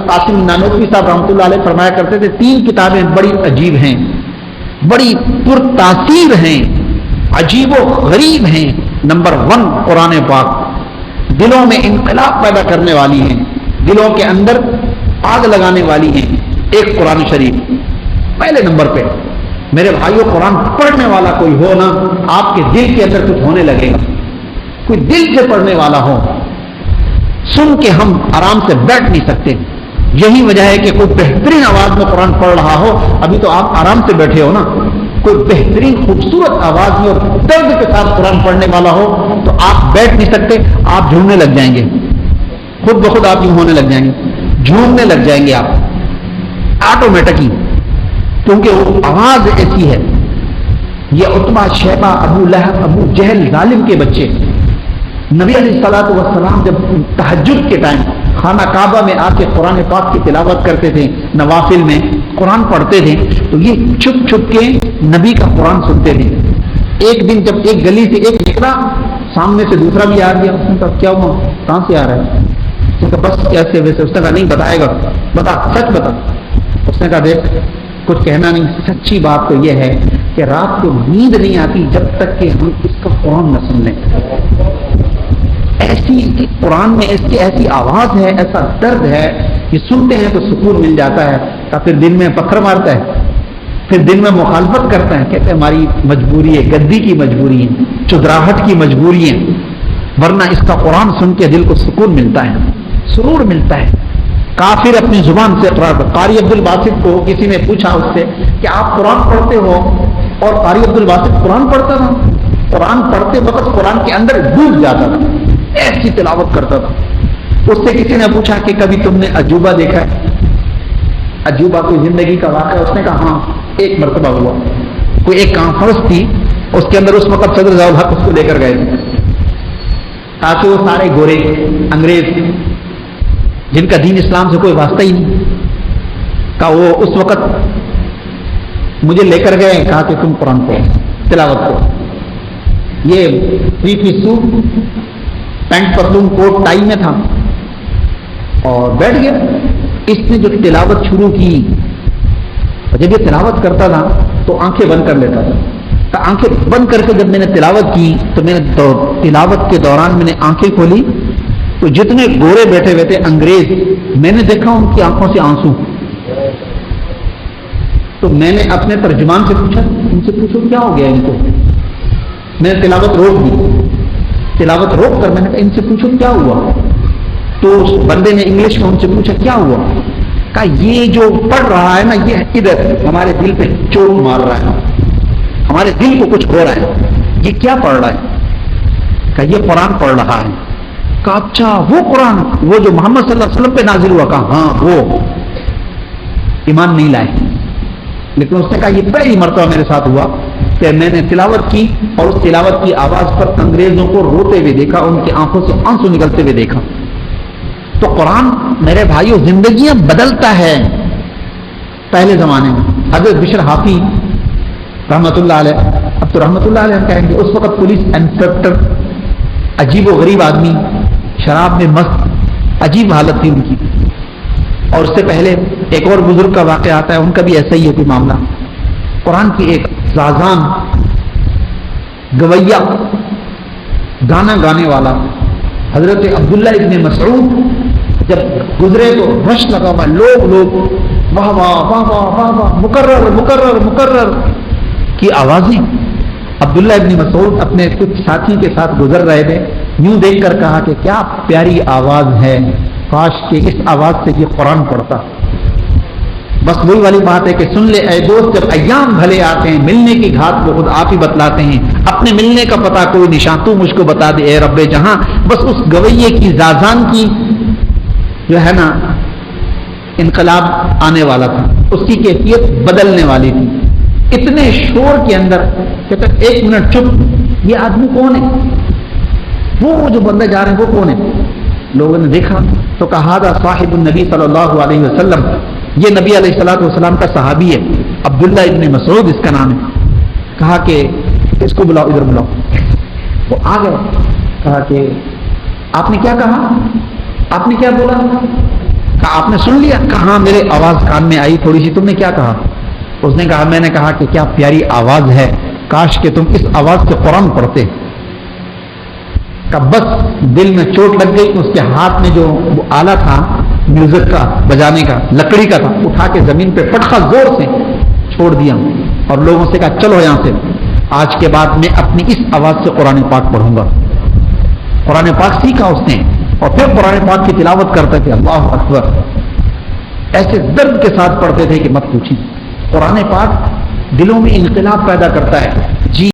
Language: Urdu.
قاسم نانوتوی صاحب رحمۃ اللہ علیہ فرمایا کرتے تھے 3 کتابیں بڑی عجیب ہیں، بڑی پرتاثیر ہیں، عجیب و غریب ہیں۔ نمبر 1 قرآن پاک، دلوں میں انقلاب پیدا کرنے والی ہیں، دلوں کے اندر آگ لگانے والی ہیں۔ ایک قرآن شریف پہلے نمبر پہ۔ میرے بھائیوں، قرآن پڑھنے والا کوئی ہو نا، آپ کے دل کے اندر کچھ ہونے لگے گا۔ کوئی دل سے پڑھنے والا ہو، سن کے ہم آرام سے بیٹھ نہیں سکتے۔ یہی وجہ ہے کہ کوئی بہترین آواز میں قرآن پڑھ رہا ہو، ابھی تو آپ آرام سے بیٹھے ہو نا، کوئی بہترین خوبصورت آواز میں اور درد کے ساتھ قرآن پڑھنے والا ہو تو آپ بیٹھ نہیں سکتے، آپ جھومنے لگ جائیں گے، خود بخود آپ یوں ہونے لگ جائیں گے، جھومنے لگ جائیں گے آپ آٹومیٹکلی، کیونکہ وہ آواز ایسی ہے۔ یہ عتبہ، شیبہ، ابو لہب، ابو جہل، ظالم کے بچے نبی علیہ الصلوۃ والسلام جب تہجد کے ٹائم خانہ کعبہ میں آ کے قرآن پاک کی تلاوت کرتے تھے، نوافل میں قرآن پڑھتے تھے، تو یہ چھپ چھپ کے نبی کا قرآن سنتے تھے۔ ایک دن جب ایک گلی سے ایک نکلا، سامنے سے دوسرا بھی آ گیا، اس نے کہا کیا ہوا، کہاں سے آ رہا ہے؟ اس نے کہا بس ایسے ویسے۔ اس نے کہا نہیں بتائے گا، بتا سچ بتا۔ اس نے کہا دیکھ کچھ کہنا نہیں، سچی بات تو یہ ہے کہ رات کو نیند نہیں آتی جب تک کہ ہم اس کا قرآن نہ سن لیں۔ ایسی قرآن میں اس کی ایسی آواز ہے، ایسا درد ہے کہ سنتے ہیں تو سکون مل جاتا ہے، تو پھر دن میں پتھر مارتا ہے، پھر دن میں مخالفت کرتا ہے، کہتے ہیں ہماری مجبوری ہے، گدی کی مجبوری ہے، چدراہٹ کی مجبوری ہے، ورنہ اس کا قرآن سن کے دل کو سکون ملتا ہے، سرور ملتا ہے۔ کافر اپنی زبان سے اقرار کرتا۔ قاری عبد الباسط کو کسی نے پوچھا اس سے کہ آپ قرآن پڑھتے ہو، اور قاری عبد الباسط قرآن پڑھتا تھا، قرآن پڑھتے وقت قرآن کے اندر ڈوب جاتا تھا، ایسی تلاوت کرتا تھا۔ اس سے کسی نے پوچھا کہ کبھی تم نے عجوبہ دیکھا ہے؟ عجوبہ کوئی زندگی کا واقعہ؟ اس نے کہا ہاں ایک مرتبہ ہوا، کوئی ایک کانفرنس تھی، اس کے اندر اس وقت صدر ضیاء الحق اس کو لے کر گئے تھے، تاکہ وہ سارے گورے انگریز جن کا دین اسلام سے کوئی واسطہ ہی نہیں کا، وہ اس وقت مجھے لے کر گئے، کہا کہ تم قرآن پڑھو، تلاوت کرو۔ یہ 3 پیس سوٹ، پینٹ پتلون، کوٹ ٹائی میں تھا، اور بیٹھ گیا۔ اس نے جو تلاوت شروع کی، جب یہ تلاوت کرتا تھا تو آنکھیں بند کر لیتا تھا۔ آنکھیں بند کر کے جب میں نے تلاوت کی تو میں نے تلاوت کے دوران میں نے آنکھیں کھولی تو جتنے گورے بیٹھے ہوئے تھے انگریز، میں نے دیکھا ان کی آنکھوں سے آنسو۔ تو میں نے اپنے ترجمان سے پوچھا، ان سے پوچھو کیا ہو گیا ان کو؟ میں نے تلاوت روک دی، تلاوت روک کر میں نے کہا ان سے پوچھو کیا ہوا؟ تو اس بندے نے انگلش میں ان سے پوچھا کیا ہوا؟ کہا یہ جو پڑھ رہا ہے نا، یہ ادھر ہمارے دل پہ چوٹ مار رہا ہے، ہمارے دل کو کچھ ہو رہا ہے۔ یہ کیا پڑھ رہا ہے؟ کہا یہ قرآن پڑھ رہا ہے۔ کہا اچھا وہ قرآن، وہ جو محمد صلی اللہ علیہ وسلم پہ نازل ہوا؟ کہا ہاں وہ۔ ایمان نہیں لائے، لیکن اس نے کہا یہ پہلی مرتبہ میرے ساتھ ہوا کہ میں نے تلاوت کی اور اس تلاوت کی آواز پر انگریزوں کو روتے ہوئے دیکھا، ان کی آنکھوں سے آنسو نکلتے ہوئے دیکھا۔ تو قرآن میرے بھائیوں زندگیاں بدلتا ہے۔ پہلے زمانے میں حضرت بشر حافی رحمۃ اللہ علیہ، اب تو رحمۃ اللہ علیہ کہیں گے، اس وقت پولیس انسپکٹر، عجیب و غریب آدمی، شراب میں مست، عجیب حالت تھی ان کی۔ اور اس سے پہلے ایک اور بزرگ کا واقعہ آتا ہے، ان کا بھی ایسا ہی ہے کوئی معاملہ۔ قرآن کی ایک زازان گویا، گانا گانے والا حضرت عبداللہ ابن مسعود جب گزرے تو رش لگا ہوا، لوگ واہ واہ واہ واہ واہ واہ، مکرر مکرر مکرر کی آوازیں۔ عبداللہ ابن مسعود اپنے کچھ ساتھی کے ساتھ گزر رہے تھے، یوں دیکھ کر کہا کہ کیا پیاری آواز ہے، کاش کہ اس آواز سے یہ قرآن پڑھتا۔ بس وہی والی بات ہے کہ سن لے اے دوست، جب ایام بھلے آتے ہیں، ملنے کی گھات کو خود آپ ہی بتلاتے ہیں، اپنے ملنے کا پتہ کوئی نشان تو مجھ کو بتا دے اے رب جہاں۔ بس اس گویے کی زازان کی جو ہے نا انقلاب آنے والا تھا، اس کی کیفیت بدلنے والی تھی۔ اتنے شور کے اندر کہتے ایک منٹ چپ، یہ آدمی کون ہے؟ وہ جو بندے جا رہے ہیں وہ کون ہے؟ لوگوں نے دیکھا تو کہا تھا صاحب النبی صلی اللہ علیہ وسلم، یہ نبی علیہ الصلوۃ والسلام کا صحابی ہے، عبداللہ ابن مسعود اس کا نام ہے۔ کہا کہ اس کو بلاؤ، ادھر بلاؤ۔ وہ آ گئے، کہا کہ آپ نے کیا کہا، آپ نے کیا بولا؟ کہا آپ نے سن لیا؟ کہا ہاں میرے آواز کان میں آئی تھوڑی سی. تم نے کیا کہا؟ اس نے کہا میں نے کہا کہ کیا پیاری آواز ہے، کاش کہ تم اس آواز سے قرآن پڑھتے. کہ بس دل میں چوٹ لگ گئی. اس کے ہاتھ میں جو آلہ تھا میوزک کا بجانے کا لکڑی کا تھا، اٹھا کے زمین پہ پٹخا زور سے چھوڑ دیا اور لوگوں سے کہا چلو یہاں سے، آج کے بعد میں اپنی اس آواز سے قرآن پاک پڑھوں گا. قرآن پاک سیکھا اس نے اور پھر قرآن پاک کی تلاوت کرتے تھے. اللہ اکبر، ایسے درد کے ساتھ پڑھتے تھے کہ مت پوچھیں. قرآن پاک دلوں میں انقلاب پیدا کرتا ہے.